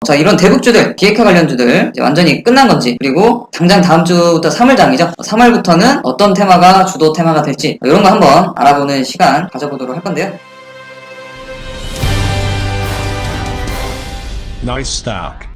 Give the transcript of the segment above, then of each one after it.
자, 이런 대북주들, 비핵화 관련주들 이제 완전히 끝난 건지, 그리고 당장 다음 주부터 3월장이죠. 3월부터는 어떤 테마가 주도 테마가 될지 이런 거 한번 알아보는 시간 가져보도록 할 건데요. Nice stack.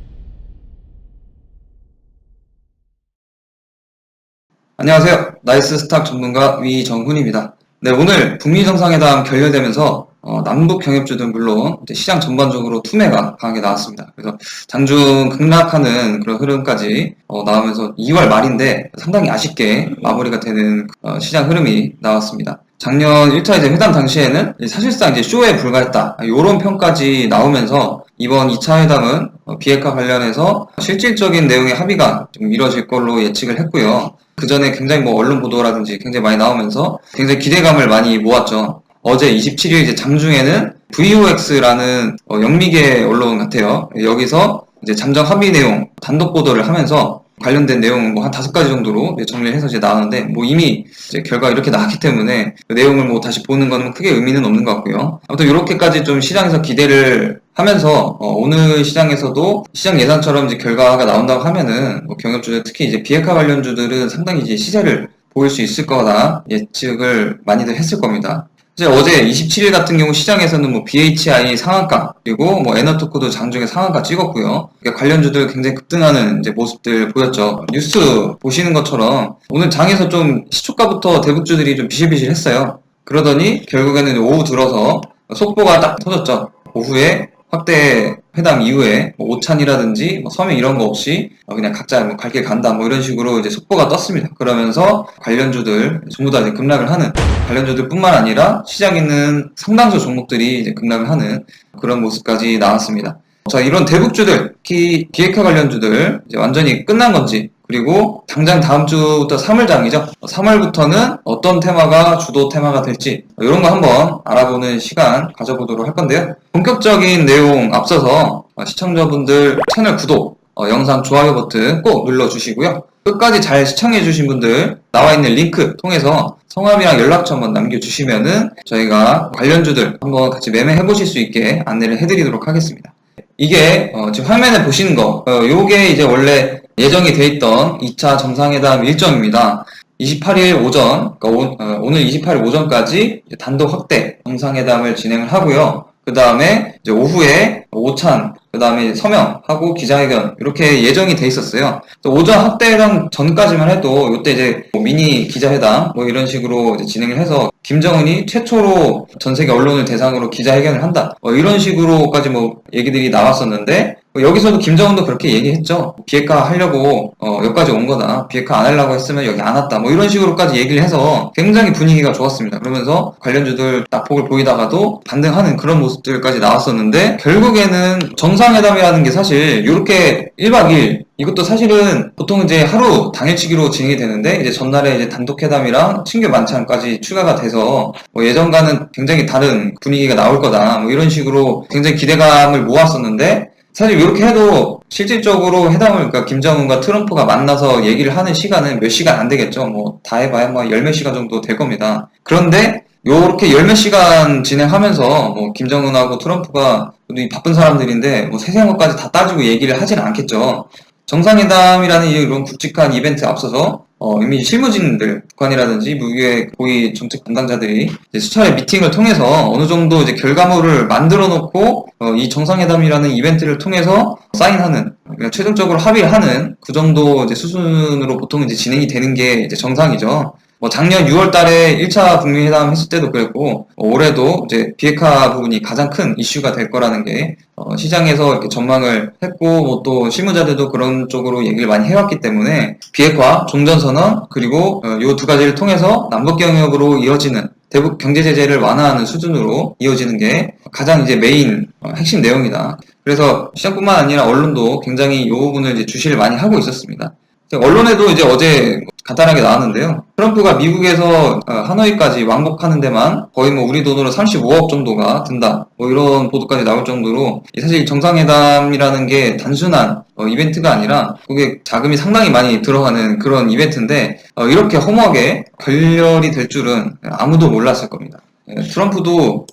안녕하세요. 나이스 스탁 전문가 위정훈입니다. 네, 오늘 북미 정상회담 결렬되면서 남북 경협주들은 물론 시장 전반적으로 투매가 강하게 나왔습니다. 그래서 장중 급락하는 그런 흐름까지 나오면서 2월 말인데 상당히 아쉽게 마무리가 되는 시장 흐름이 나왔습니다. 작년 1차 이제 회담 당시에는 사실상 이제 쇼에 불과했다, 이런 평까지 나오면서 이번 2차 회담은 비핵화 관련해서 실질적인 내용의 합의가 좀 이뤄질 걸로 예측을 했고요. 그 전에 굉장히 언론 보도라든지 굉장히 많이 나오면서 굉장히 기대감을 많이 모았죠. 어제 27일 이제 장중에는 VOX라는 영미계 언론 같아요. 여기서 이제 잠정 합의 내용 단독 보도를 하면서 관련된 내용 한 5가지 정도로 정리를 해서 이제 나왔는데 이미 이제 결과가 이렇게 나왔기 때문에 그 내용을 다시 보는 건 크게 의미는 없는 것 같고요. 아무튼 이렇게까지 좀 시장에서 기대를 하면서 오늘 시장에서도 시장 예상처럼 이제 결과가 나온다고 하면은 경협주들 특히 이제 비핵화 관련주들은 상당히 이제 시세를 보일 수 있을 거다 예측을 많이들 했을 겁니다. 어제 27일 같은 경우 시장에서는 BHI 상한가, 그리고 에너토크도 장중에 상한가 찍었고요. 그러니까 관련주들 굉장히 급등하는 이제 모습들 보였죠. 뉴스 보시는 것처럼 오늘 장에서 좀 시초가부터 대북주들이 좀 비실비실했어요. 그러더니 결국에는 오후 들어서 속보가 딱 터졌죠. 오후에 확대 회담 이후에 오찬이라든지 서명 이런 거 없이 그냥 각자 갈 길 간다 이런 식으로 이제 속보가 떴습니다. 그러면서 관련주들 전부 다 이제 급락을 하는, 관련주들 뿐만 아니라 시장에 있는 상당수 종목들이 이제 급락을 하는 그런 모습까지 나왔습니다. 자, 이런 대북주들, 특히 비핵화 관련주들 이제 완전히 끝난 건지, 그리고 당장 다음 주부터 3월장이죠. 3월부터는 어떤 테마가 주도 테마가 될지 이런 거 한번 알아보는 시간 가져보도록 할 건데요. 본격적인 내용 앞서서 시청자분들 채널 구독, 영상 좋아요 버튼 꼭 눌러주시고요. 끝까지 잘 시청해주신 분들 나와 있는 링크 통해서 성함이랑 연락처 한번 남겨주시면은 저희가 관련주들 한번 같이 매매해보실 수 있게 안내를 해드리도록 하겠습니다. 이게 지금 화면에 보시는 거, 요게 이제 원래 예정이 돼 있던 2차 정상회담 일정입니다. 28일 오전, 그러니까 오늘 28일 오전까지 단독 확대 정상회담을 진행을 하고요. 그 다음에 이제 오후에 오찬, 그 다음에 서명하고 기자회견 이렇게 예정이 돼 있었어요. 오전 확대회담 전까지만 해도 이때 이제 미니 기자회담 이런 식으로 이제 진행을 해서 김정은이 최초로 전 세계 언론을 대상으로 기자회견을 한다 이런 식으로까지 얘기들이 나왔었는데 여기서도 김정은도 그렇게 얘기했죠. 비핵화 하려고 여기까지 온 거다, 비핵화 안 하려고 했으면 여기 안 왔다 이런 식으로까지 얘기를 해서 굉장히 분위기가 좋았습니다. 그러면서 관련주들 낙폭을 보이다가도 반등하는 그런 모습들까지 나왔었는데 결국에는 정상회담이라는 게 사실 이렇게 1박 2일, 이것도 사실은 보통 이제 하루 당일치기로 진행이 되는데 이제 전날에 이제 단독회담이랑 친교 만찬까지 추가가 돼서 예전과는 굉장히 다른 분위기가 나올 거다 이런 식으로 굉장히 기대감을 모았었는데 사실 이렇게 해도 실질적으로 회담을, 그러니까 김정은과 트럼프가 만나서 얘기를 하는 시간은 몇 시간 안 되겠죠. 다 해봐야 열 몇 시간 정도 될 겁니다. 그런데 요렇게 열 몇 시간 진행하면서 김정은하고 트럼프가 바쁜 사람들인데 세세한 것까지 다 따지고 얘기를 하지는 않겠죠. 정상회담이라는 이런 굵직한 이벤트에 앞서서 이미 실무진들, 북한이라든지 미국의 고위 정책 담당자들이 수차례 미팅을 통해서 어느 정도 이제 결과물을 만들어 놓고 이 정상회담이라는 이벤트를 통해서 사인하는, 그러니까 최종적으로 합의를 하는 그 정도 이제 수준으로 보통 이제 진행이 되는 게 이제 정상이죠. 작년 6월 달에 1차 북미 회담 했을 때도 그랬고, 올해도 이제 비핵화 부분이 가장 큰 이슈가 될 거라는 게, 시장에서 이렇게 전망을 했고, 또 실무자들도 그런 쪽으로 얘기를 많이 해왔기 때문에, 비핵화, 종전선언, 그리고 요 두 가지를 통해서 남북경협으로 이어지는 대북 경제제재를 완화하는 수준으로 이어지는 게 가장 이제 메인 핵심 내용이다. 그래서 시장뿐만 아니라 언론도 굉장히 이 부분을 이제 주시를 많이 하고 있었습니다. 언론에도 이제 어제 간단하게 나왔는데요. 트럼프가 미국에서 하노이까지 왕복하는 데만 거의 우리 돈으로 35억 정도가 든다. 이런 보도까지 나올 정도로 사실 정상회담이라는 게 단순한 이벤트가 아니라 그게 자금이 상당히 많이 들어가는 그런 이벤트인데 이렇게 허무하게 결렬이 될 줄은 아무도 몰랐을 겁니다. 트럼프도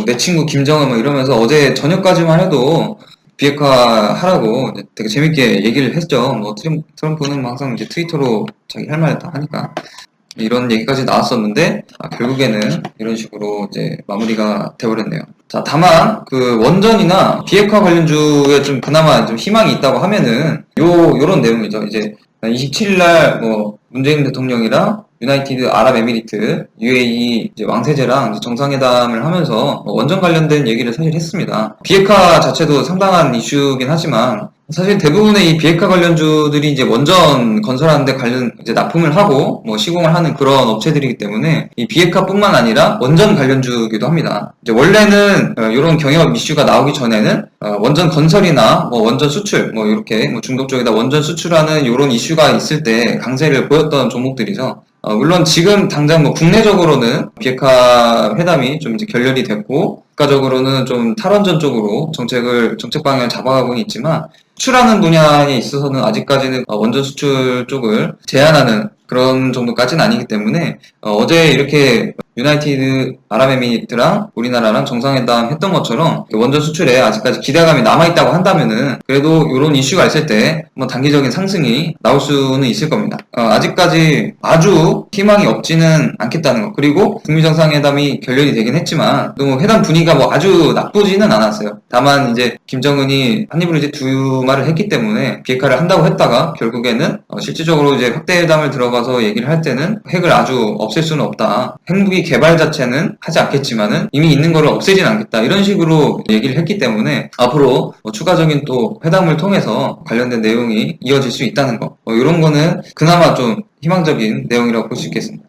내 친구 김정은 이러면서 어제 저녁까지만 해도 비핵화 하라고 이제 되게 재밌게 얘기를 했죠. 뭐 트럼프는 항상 이제 트위터로 자기 할 말 다 하니까 이런 얘기까지 나왔었는데 결국에는 이런 식으로 이제 마무리가 되어버렸네요. 자, 다만 그 원전이나 비핵화 관련주에 좀 그나마 좀 희망이 있다고 하면은 요런 내용이죠. 이제 27일 날 뭐 문재인 대통령이랑 유나이티드 아랍에미리트 UAE 이제 왕세제랑 이제 정상회담을 하면서 원전 관련된 얘기를 사실 했습니다. 비핵화 자체도 상당한 이슈긴 하지만 사실 대부분의 이 비핵화 관련주들이 이제 원전 건설하는데 관련 이제 납품을 하고 뭐 시공을 하는 그런 업체들이기 때문에 이 비핵화뿐만 아니라 원전 관련주기도 합니다. 이제 원래는 이런 경영 이슈가 나오기 전에는 원전 건설이나 뭐 원전 수출 뭐 이렇게 뭐 중동 쪽에다 원전 수출하는 이런 이슈가 있을 때 강세를 보였던 종목들이죠. 물론 지금 당장 뭐 국내적으로는 비핵화 회담이 좀 이제 결렬이 됐고 국가적으로는 좀 탈원전 쪽으로 정책 방향을 잡아가고는 있지만 수출하는 분야에 있어서는 아직까지는 원전 수출 쪽을 제한하는 그런 정도까지는 아니기 때문에 어제 이렇게 유나이티드 아랍에미리트랑 우리나라랑 정상회담 했던 것처럼 원전 수출에 아직까지 기대감이 남아있다고 한다면은 그래도 이런 이슈가 있을 때 뭐 단기적인 상승이 나올 수는 있을 겁니다. 아직까지 아주 희망이 없지는 않겠다는 거. 그리고 북미 정상회담이 결렬이 되긴 했지만 또 회담 분위기가 뭐 아주 나쁘지는 않았어요. 다만 이제 김정은이 한 입으로 이제 두 말을 했기 때문에 비핵화를 한다고 했다가 결국에는 실질적으로 이제 확대회담을 들어가서 얘기를 할 때는 핵을 아주 없앨 수는 없다. 핵무기 개발 자체는 하지 않겠지만은 이미 있는 거를 없애진 않겠다. 이런 식으로 얘기를 했기 때문에 앞으로 추가적인 또 회담을 통해서 관련된 내용이 이어질 수 있다는 거. 이런 거는 그나마 좀 희망적인 내용이라고 볼 수 있겠습니다.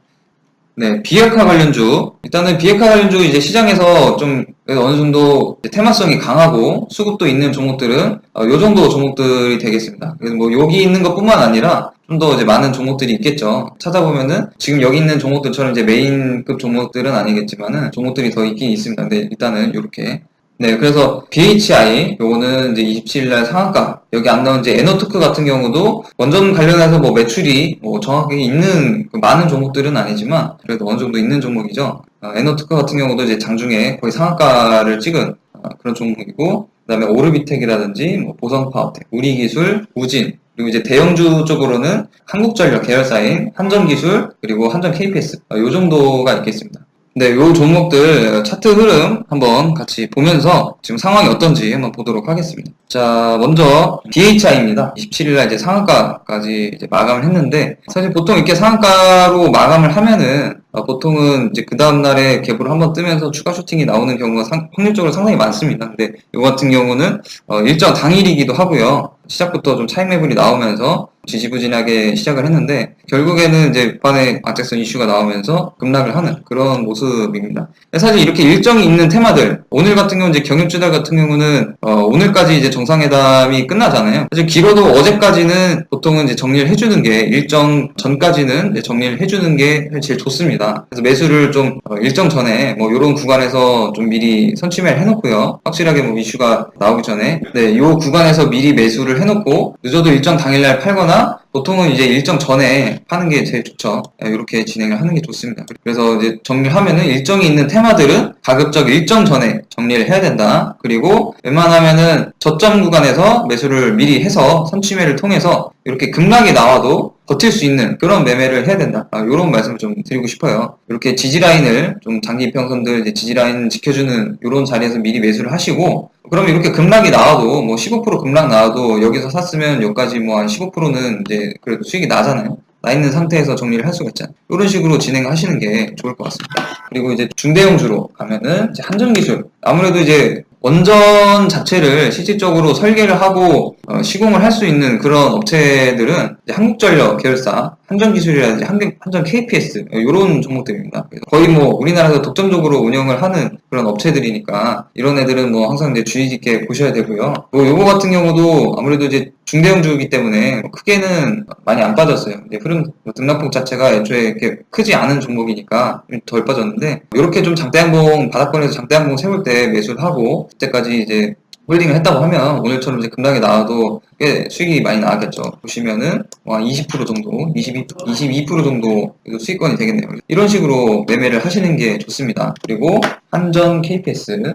네, 비핵화 관련주. 일단은 비핵화 관련주 이제 시장에서 좀 어느 정도 테마성이 강하고 수급도 있는 종목들은 요 정도 종목들이 되겠습니다. 그래서 뭐 여기 있는 것뿐만 아니라 좀 더 이제 많은 종목들이 있겠죠. 찾아보면은 지금 여기 있는 종목들처럼 이제 메인급 종목들은 아니겠지만은 종목들이 더 있긴 있습니다. 근데 일단은 이렇게. 네, 그래서 BHI 요거는 이제 27일날 상한가 여기 안 나온 이제 에너토크 같은 경우도 원전 관련해서 뭐 매출이 뭐 정확하게 있는 많은 종목들은 아니지만 그래도 어느 정도 있는 종목이죠. 에너토크 같은 경우도 이제 장중에 거의 상한가를 찍은 그런 종목이고 그다음에 오르비텍이라든지 뭐 보성파워텍, 우리기술, 우진 그리고 이제 대형주 쪽으로는 한국전력 계열사인 한전기술 그리고 한전 KPS 요 정도가 있겠습니다. 네, 요 종목들 차트 흐름 한번 같이 보면서 지금 상황이 어떤지 한번 보도록 하겠습니다. 자, 먼저 BHI입니다. 27일날 이제 상한가까지 이제 마감을 했는데 사실 보통 이렇게 상한가로 마감을 하면은 보통은 이제 그 다음날에 갭으로 한번 뜨면서 추가 슈팅이 나오는 경우가 확률적으로 상당히 많습니다. 근데 이 같은 경우는 일정 당일이기도 하고요. 시작부터 좀 차익 매물이 나오면서 지지부진하게 시작을 했는데 결국에는 이제 반에 악재성 이슈가 나오면서 급락을 하는 그런 모습입니다. 사실 이렇게 일정이 있는 테마들 오늘 같은 경우는 이제 경영주들 같은 경우는 오늘까지 이제 정상회담이 끝나잖아요. 사실 길어도 어제까지는 보통은 이제 정리를 해주는 게 일정 전까지는 이제 정리를 해주는 게 제일 좋습니다. 그래서 매수를 좀 일정 전에 뭐 이런 구간에서 좀 미리 선취매를 해놓고요. 확실하게 뭐 이슈가 나오기 전에 네, 요 구간에서 미리 매수를 해놓고 늦어도 일정 당일날 팔거나 보통은 이제 일정 전에 파는 게 제일 좋죠. 이렇게 진행을 하는 게 좋습니다. 그래서 이제 정리를 하면은 일정이 있는 테마들은 가급적 일정 전에 정리를 해야 된다. 그리고 웬만하면은 저점 구간에서 매수를 미리 해서 선취매를 통해서 이렇게 급락이 나와도 버틸 수 있는 그런 매매를 해야 된다. 이런 말씀을 좀 드리고 싶어요. 이렇게 지지라인을 좀 장기 이평선들 이제 지지라인 지켜주는 이런 자리에서 미리 매수를 하시고 그럼 이렇게 급락이 나와도 뭐 15% 급락 나와도 여기서 샀으면 여기까지 뭐 한 15%는 이제 그래도 수익이 나잖아요. 나 있는 상태에서 정리를 할 수가 있잖아요. 이런 식으로 진행하시는 게 좋을 것 같습니다. 그리고 이제 중대형주로 가면은 이제 한전기술 아무래도 이제 원전 자체를 실질적으로 설계를 하고 시공을 할 수 있는 그런 업체들은 이제 한국전력 계열사, 한전기술이라든지 한전 KPS 이런 종목들입니다. 거의 뭐 우리나라에서 독점적으로 운영을 하는 그런 업체들이니까 이런 애들은 뭐 항상 이제 주의 깊게 보셔야 되고요. 뭐 요거 같은 경우도 아무래도 이제 중대형주이기 때문에 크게는 많이 안 빠졌어요. 이제 흐름 등락폭 자체가 애초에 이렇게 크지 않은 종목이니까 덜 빠졌는데 이렇게 좀 장대양봉 바닥권에서 장대양봉 세울 때 매수를 하고 그때까지 이제 홀딩을 했다고 하면 오늘처럼 이제 급락이 나와도 꽤 수익이 많이 나왔겠죠. 보시면은 20% 정도, 22% 정도 수익권이 되겠네요. 이런 식으로 매매를 하시는 게 좋습니다. 그리고 한전 KPS가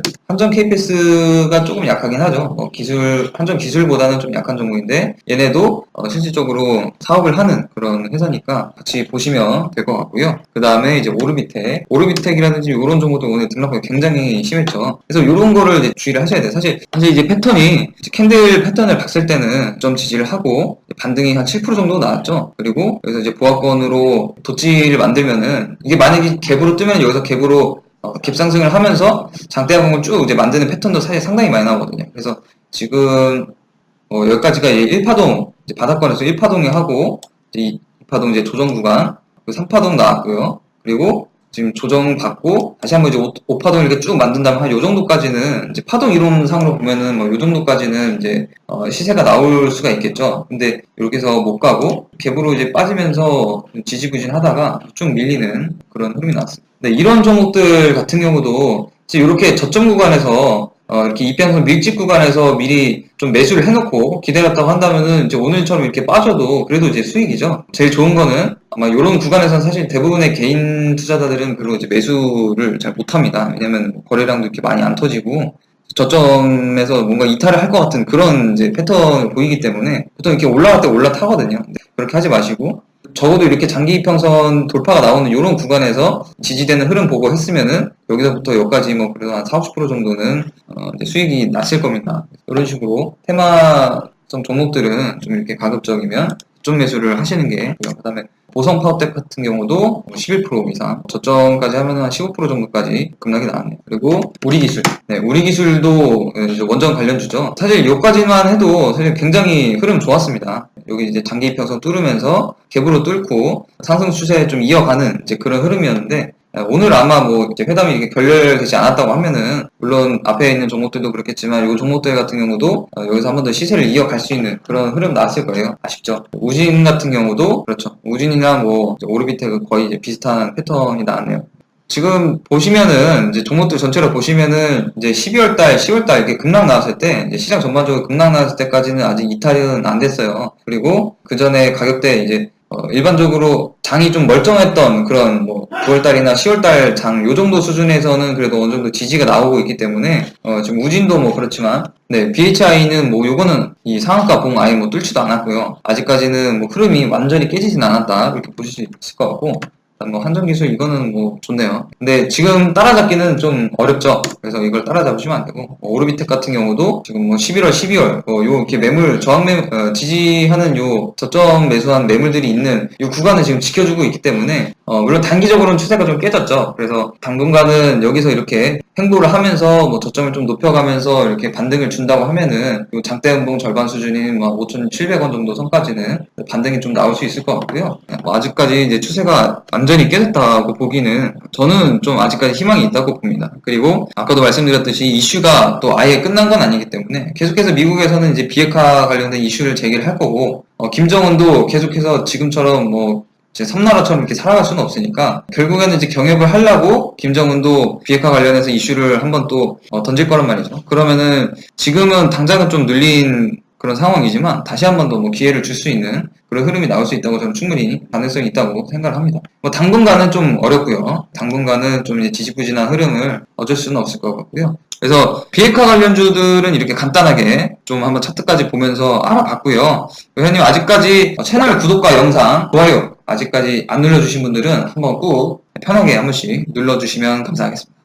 조금 약하긴 하죠. 한전 기술보다는 좀 약한 종목인데 얘네도 실질적으로 사업을 하는 그런 회사니까 같이 보시면 될 것 같고요. 그 다음에 이제 오르비텍이라든지 이런 종목도 오늘 등락이 굉장히 심했죠. 그래서 이런 거를 이제 주의를 하셔야 돼요. 사실 이제 패턴이 캔들 패턴을 봤을 때는 좀 지지를 하고 반등이 한 7% 정도 나왔죠. 그리고 여기서 이제 보합권으로 도치를 만들면은 이게 만약에 갭으로 뜨면 여기서 갭으로 갭 상승을 하면서 장대항공을 쭉 이제 만드는 패턴도 사실 상당히 많이 나오거든요. 그래서 지금 여기까지가 1파동 바닥권에서 1파동이 하고 2파동 이제 조정 구간, 3파동 나왔고요. 그리고 지금 조정받고 다시 한번 이제 5파동 이렇게 쭉 만든다면 한 요 정도까지는 이제 파동 이론상으로 보면은 요 정도까지는 이제 시세가 나올 수가 있겠죠. 근데 이렇게 해서 못 가고 갭으로 이제 빠지면서 지지부진하다가 쭉 밀리는 그런 흐름이 나왔습니다. 네, 이런 종목들 같은 경우도 이렇게 저점 구간에서 이렇게 이평선 밀집 구간에서 미리 좀 매수를 해놓고 기다렸다고 한다면은 이제 오늘처럼 이렇게 빠져도 그래도 이제 수익이죠. 제일 좋은 거는 아마 이런 구간에서는 사실 대부분의 개인 투자자들은 별로 이제 매수를 잘 못합니다. 왜냐면 거래량도 이렇게 많이 안 터지고 저점에서 뭔가 이탈을 할 것 같은 그런 이제 패턴을 보이기 때문에 보통 이렇게 올라갈 때 올라타거든요. 그렇게 하지 마시고 적어도 이렇게 장기 이평선 돌파가 나오는 이런 구간에서 지지되는 흐름 보고 했으면은 여기서부터 여기까지 뭐 그래도 한 40~50% 정도는 이제 수익이 났을 겁니다. 이런 식으로 테마성 종목들은 좀 이렇게 가급적이면 좀 매수를 하시는 게, 그 다음에 보성 파워텍 같은 경우도 11% 이상, 저점까지 하면 한 15% 정도까지 급락이 나왔네요. 그리고 우리기술. 네, 우리기술도 원전 관련주죠. 사실 여기까지만 해도 사실 굉장히 흐름 좋았습니다. 여기 이제 장기 이평선 뚫으면서 갭으로 뚫고 상승 추세 좀 이어가는 이제 그런 흐름이었는데, 오늘 아마 뭐 이제 회담이 이렇게 결렬되지 않았다고 하면은 물론 앞에 있는 종목들도 그렇겠지만 이 종목들 같은 경우도 여기서 한 번 더 시세를 이어갈 수 있는 그런 흐름 나왔을 거예요. 아쉽죠. 우진 같은 경우도 그렇죠. 우진이나 뭐 오르비텍은 거의 이제 비슷한 패턴이 나왔네요. 지금 보시면은 이제 종목들 전체로 보시면은 이제 12월달, 10월달 이렇게 급락 나왔을 때 이제 시장 전반적으로 급락 나왔을 때까지는 아직 이탈은 안 됐어요. 그리고 그 전에 가격대 이제 일반적으로 장이 좀 멀쩡했던 그런 뭐 9월달이나 10월달 장 요 정도 수준에서는 그래도 어느 정도 지지가 나오고 있기 때문에 지금 우진도 뭐 그렇지만 네, BHI는 뭐 요거는 이 상한가 봉 아예 뭐 뚫지도 않았고요. 아직까지는 뭐 흐름이 완전히 깨지진 않았다 이렇게 보실 수 있을 것 같고, 뭐 한전기술 이거는 뭐 좋네요. 근데 지금 따라잡기는 좀 어렵죠. 그래서 이걸 따라잡으시면 안 되고, 오르비텍 같은 경우도 지금 뭐 11월, 12월 요 이렇게 매물 저항 매물 지지하는 요 저점 매수한 매물들이 있는 요 구간을 지금 지켜주고 있기 때문에 물론 단기적으로는 추세가 좀 깨졌죠. 그래서 당분간은 여기서 이렇게 행보를 하면서 뭐 저점을 좀 높여가면서 이렇게 반등을 준다고 하면은 요 장대 연봉 절반 수준인 뭐 5,700원 정도 선까지는 반등이 좀 나올 수 있을 것 같고요. 뭐 아직까지 이제 추세가 완전히 깨졌다고 보기는 저는 좀 아직까지 희망이 있다고 봅니다. 그리고 아까도 말씀드렸듯이 이슈가 또 아예 끝난 건 아니기 때문에 계속해서 미국에서는 이제 비핵화 관련된 이슈를 제기를 할 거고, 김정은도 계속해서 지금처럼 뭐 이제 섬나라처럼 이렇게 살아갈 수는 없으니까 결국에는 이제 경협을 하려고 김정은도 비핵화 관련해서 이슈를 한번 또 던질 거란 말이죠. 그러면은 지금은 당장은 좀 눌린 그런 상황이지만 다시 한 번 더 뭐 기회를 줄 수 있는 그런 흐름이 나올 수 있다고 저는 충분히 가능성이 있다고 생각을 합니다. 뭐 당분간은 좀 어렵고요. 당분간은 좀 이제 지지부진한 흐름을 어쩔 수는 없을 것 같고요. 그래서 비핵화 관련주들은 이렇게 간단하게 좀 한번 차트까지 보면서 알아봤고요. 회원님 아직까지 채널 구독과 영상, 좋아요 아직까지 안 눌러주신 분들은 한번 꼭 편하게 한 번씩 눌러주시면 감사하겠습니다.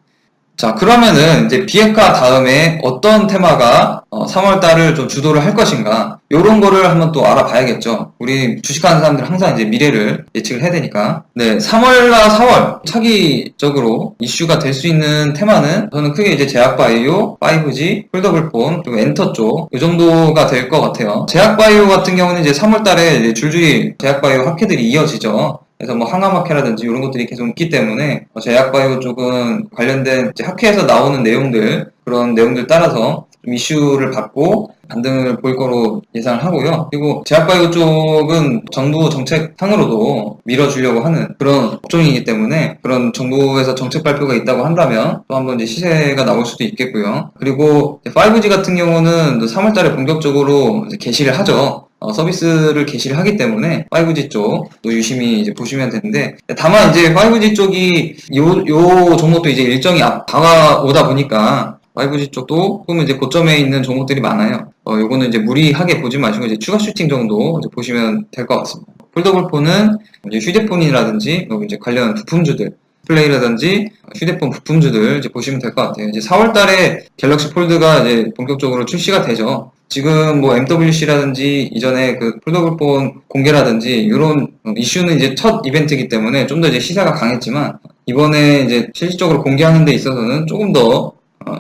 자, 그러면은 이제 비핵화 다음에 어떤 테마가 3월달을 좀 주도를 할 것인가, 요런 거를 한번 또 알아봐야겠죠. 우리 주식하는 사람들 항상 이제 미래를 예측을 해야 되니까. 네, 3월과 4월 차기적으로 이슈가 될 수 있는 테마는 저는 크게 이제 제약바이오, 5G, 폴더블폰, 그리고 엔터 쪽 이 정도가 될 것 같아요. 제약바이오 같은 경우는 이제 3월달에 줄줄이 제약바이오 합회들이 이어지죠. 그래서 뭐 항암학회라든지 이런 것들이 계속 있기 때문에 제약바이오 쪽은 관련된 이제 학회에서 나오는 내용들, 그런 내용들 따라서 좀 이슈를 받고 반등을 보일 거로 예상을 하고요. 그리고 제약바이오 쪽은 정부 정책상으로도 밀어주려고 하는 그런 업종이기 때문에 그런 정부에서 정책 발표가 있다고 한다면 또 한번 이제 시세가 나올 수도 있겠고요. 그리고 5G 같은 경우는 3월달에 본격적으로 이제 개시를 하죠. 서비스를 개시를 하기 때문에 5G 쪽도 유심히 이제 보시면 되는데, 다만 이제 5G 쪽이 요 종목도 이제 일정이 다가오다 보니까 5G 쪽도 조금 이제 고점에 있는 종목들이 많아요. 요거는 이제 무리하게 보지 마시고 이제 추가 슈팅 정도 이제 보시면 될 것 같습니다. 폴더블폰은 이제 휴대폰이라든지 이제 관련 부품주들, 플레이라든지 휴대폰 부품주들 이제 보시면 될 것 같아요. 이제 4월 달에 갤럭시 폴드가 이제 본격적으로 출시가 되죠. 지금 뭐 MWC라든지 이전에 그 폴더블폰 공개라든지 이런 이슈는 이제 첫 이벤트이기 때문에 좀 더 이제 시세가 강했지만, 이번에 이제 실질적으로 공개하는 데 있어서는 조금 더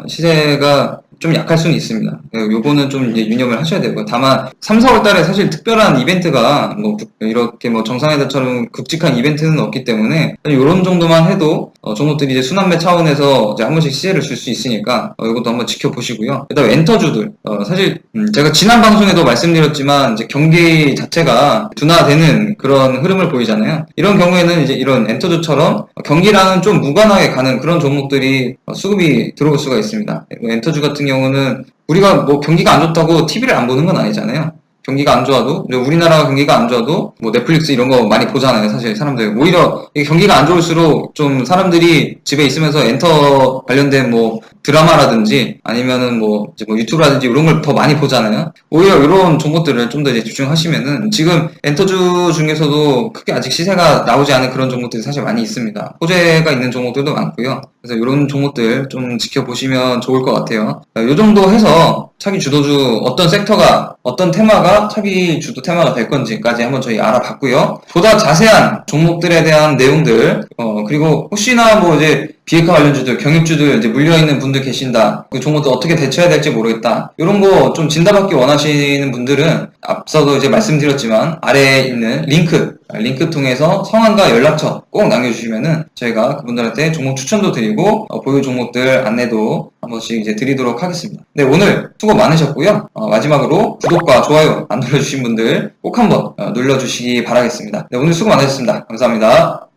시세가 좀 약할 수는 있습니다. 요거는 좀 이제 유념을 하셔야 되고요. 다만 3, 4월 달에 사실 특별한 이벤트가 뭐 이렇게 뭐 정상회담처럼 굵직한 이벤트는 없기 때문에 요런 정도만 해도 종목들이 이제 순환매 차원에서 이제 한 번씩 시세를 줄 수 있으니까 이것도 한번 지켜보시고요. 그다음에 엔터주들, 사실 제가 지난 방송에도 말씀드렸지만 이제 경기 자체가 둔화되는 그런 흐름을 보이잖아요. 이런 경우에는 이제 이런 엔터주처럼 경기랑은 좀 무관하게 가는 그런 종목들이 수급이 들어올 수가 있습니다. 엔터주 같은 경우는 우리가 뭐 경기가 안 좋다고 TV를 안 보는 건 아니잖아요. 경기가 안 좋아도, 우리나라 경기가 안 좋아도 뭐 넷플릭스 이런 거 많이 보잖아요. 사실 사람들 오히려 이게 경기가 안 좋을수록 좀 사람들이 집에 있으면서 엔터 관련된 뭐 드라마라든지 아니면은 뭐 이제 뭐 유튜브라든지 이런 걸 더 많이 보잖아요. 오히려 이런 종목들을 좀 더 이제 집중하시면은, 지금 엔터주 중에서도 크게 아직 시세가 나오지 않은 그런 종목들이 사실 많이 있습니다. 호재가 있는 종목들도 많고요. 그래서 이런 종목들 좀 지켜보시면 좋을 것 같아요. 이 정도 해서 차기 주도주 어떤 섹터가, 어떤 테마가 차기 주도 테마가 될 건지까지 한번 저희 알아봤고요. 보다 자세한 종목들에 대한 내용들, 그리고 혹시나 뭐 이제 비핵화 관련주들, 경유주들 이제 물려있는 분들 계신다, 그 종목들 어떻게 대처해야 될지 모르겠다, 이런 거 좀 진단받기 원하시는 분들은 앞서도 이제 말씀드렸지만 아래에 있는 링크 통해서 성함과 연락처 꼭 남겨주시면은 저희가 그분들한테 종목 추천도 드리고 보유 종목들 안내도 한 번씩 이제 드리도록 하겠습니다. 네, 오늘 수고 많으셨고요. 마지막으로 구독과 좋아요 안 눌러주신 분들 꼭 한번 눌러주시기 바라겠습니다. 네, 오늘 수고 많으셨습니다. 감사합니다.